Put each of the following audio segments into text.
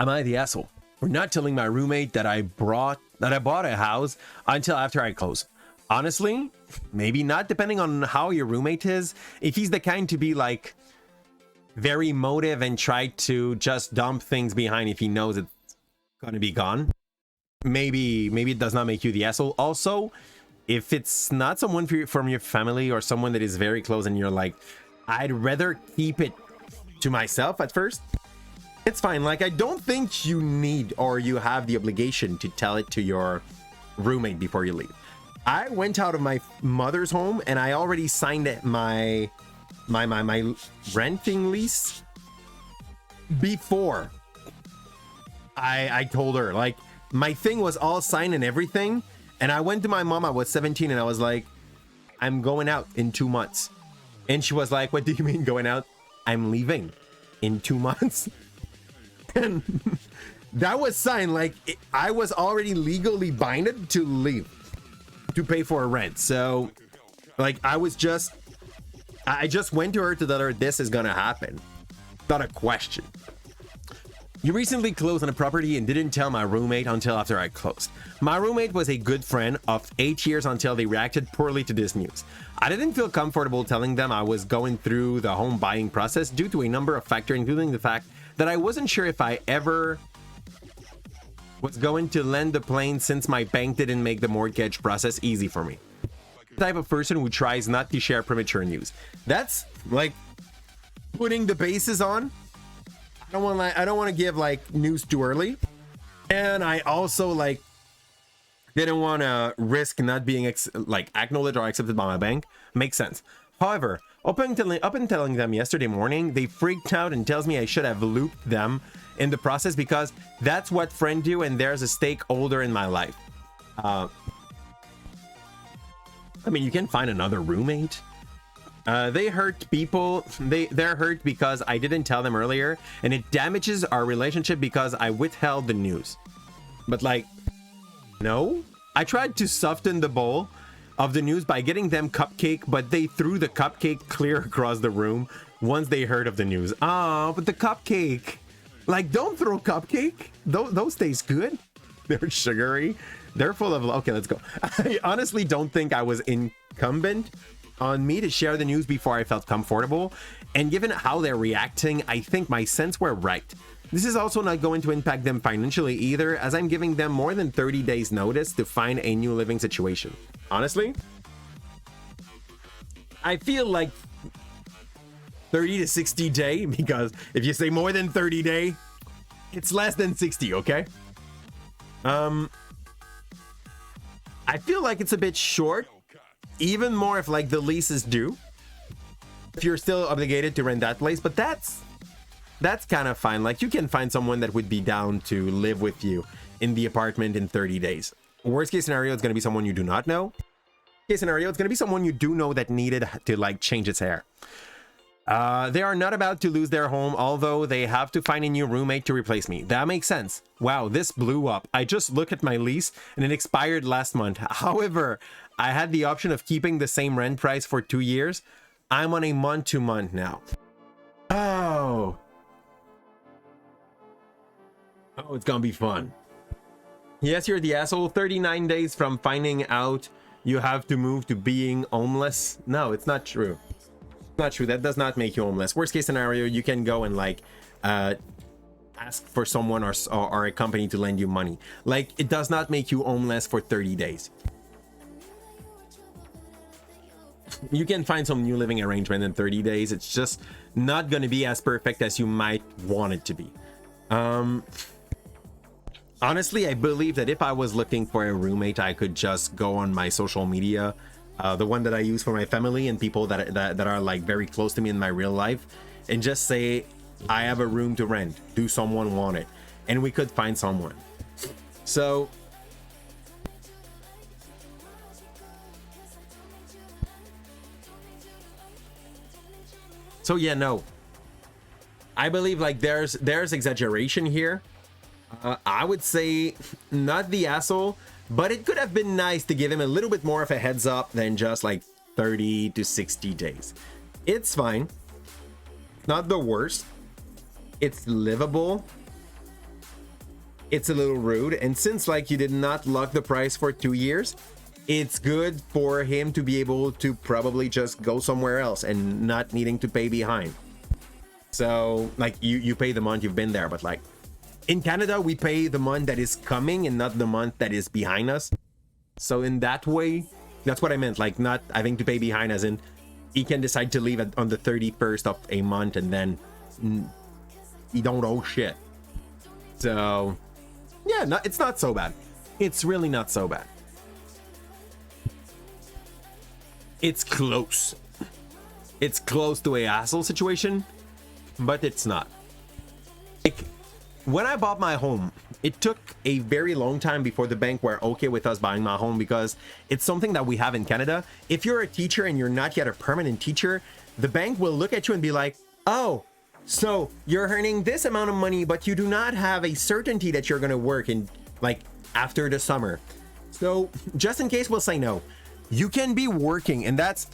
Am I the asshole for not telling my roommate that I bought a house until after I close? Honestly, maybe not, depending on how your roommate is. If he's the kind to be like very emotive and try to just dump things behind if he knows it's gonna be gone, maybe it does not make you the asshole. Also, if it's not someone from your family or someone that is very close and you're like, I'd rather keep it to myself at first, it's fine. Like, I don't think you need or you have the obligation to tell it to your roommate before you leave. I went out of my mother's home and I already signed my renting lease before I told her. Like, my thing was all signed and everything, and I went to my mom. I was 17 and I was like, I'm going out in 2 months. And she was like, what do you mean going out? I'm leaving in 2 months. And that was signed. Like, I was already legally binded to leave, to pay for a rent. So like, I just went to her to tell her this is gonna happen. Not a question. You recently closed on a property and didn't tell my roommate until after I closed. My roommate was a good friend of 8 years until they reacted poorly to this news. I didn't feel comfortable telling them I was going through the home buying process due to a number of factors, including the fact that I wasn't sure if I ever was going to lend the plane since my bank didn't make the mortgage process easy for me. The type of person who tries not to share premature news. That's like putting the bases on. I don't want to give like news too early, and I also like didn't want to risk not being acknowledged or accepted by my bank. Makes sense. However, up and telling them yesterday morning, they freaked out and tells me I should have looped them in the process because that's what friends do, and there's a stakeholder in my life. I mean, you can find another roommate. They hurt people. They're hurt because I didn't tell them earlier, and it damages our relationship because I withheld the news. But like, no, I tried to soften the bowl of the news by getting them cupcake, but they threw the cupcake clear across the room once they heard of the news. Oh, but the cupcake, like, don't throw cupcake. Those taste good. They're sugary. They're full of, okay, let's go. I honestly don't think I was incumbent on me to share the news before I felt comfortable, and given how they're reacting, I think my sense were right. This is also not going to impact them financially either, as I'm giving them more than 30 days notice to find a new living situation. Honestly, I feel like 30 to 60 day, because if you say more than 30 day, it's less than 60, okay? I feel like it's a bit short. Even more if like the lease is due, if you're still obligated to rent that place. But that's kind of fine. Like, you can find someone that would be down to live with you in the apartment in 30 days. Worst case scenario, it's going to be someone you do not know. Case scenario, it's going to be someone you do know that needed to like change its hair. They are not about to lose their home, although they have to find a new roommate to replace me. That makes sense. Wow, this blew up. I just looked at my lease and it expired last month. However, I had the option of keeping the same rent price for 2 years. I'm on a month-to-month now. Oh, it's gonna be fun. Yes, you're the asshole. 39 days from finding out you have to move to being homeless. No, it's not true. Not true. That does not make you homeless. Worst case scenario, you can go and like ask for someone or a company to lend you money. Like, it does not make you homeless for 30 days. You can find some new living arrangement in 30 days. It's just not going to be as perfect as you might want it to be. Honestly, I believe that if I was looking for a roommate, I could just go on my social media, the one that I use for my family and people that are like very close to me in my real life, and just say, I have a room to rent. Do someone want it? And we could find someone. So yeah, no, I believe like there's exaggeration here. I would say not the asshole, but it could have been nice to give him a little bit more of a heads up than just like 30 to 60 days. It's fine. Not the worst. It's livable. it's a little rude. And since like you did not lock the price for 2 years, it's good for him to be able to probably just go somewhere else and not needing to pay behind. So like you pay the month you've been there, but like in Canada, we pay the month that is coming and not the month that is behind us. So in that way, that's what I meant, like not having to pay behind, as in he can decide to leave on the 31st of a month and then you don't owe shit. So yeah, it's not so bad. It's really not so bad. It's close. It's close to a hassle situation, but it's not. Like, when I bought my home, it took a very long time before the bank were okay with us buying my home, because it's something that we have in Canada. If you're a teacher and you're not yet a permanent teacher, the bank will look at you and be like, oh, so you're earning this amount of money, but you do not have a certainty that you're going to work in like after the summer. So just in case, we'll say no. You can be working, and that's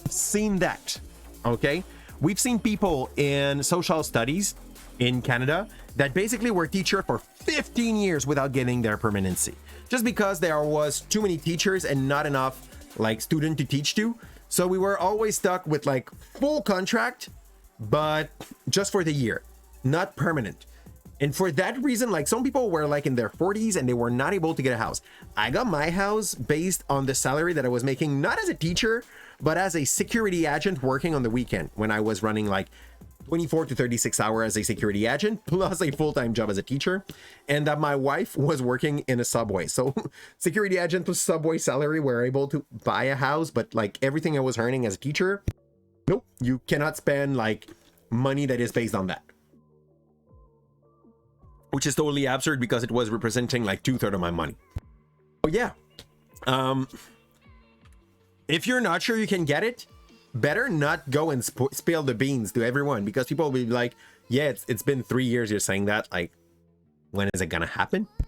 seen that. Okay, we've seen people in social studies in Canada that basically were teacher for 15 years without getting their permanency, just because there was too many teachers and not enough like student to teach to. So we were always stuck with like full contract, but just for the year, not permanent. And for that reason, like some people were like in their 40s and they were not able to get a house. I got my house based on the salary that I was making, not as a teacher, but as a security agent working on the weekend, when I was running like 24 to 36 hours as a security agent, plus a full-time job as a teacher, and that my wife was working in a Subway. So security agent plus Subway salary, were able to buy a house, but like everything I was earning as a teacher, nope, you cannot spend like money that is based on that. Which is totally absurd, because it was representing like 2/3 of my money. Oh yeah. If you're not sure you can get it, better not go and spill the beans to everyone, because people will be like, yeah, it's been 3 years you're saying that. Like, when is it gonna happen?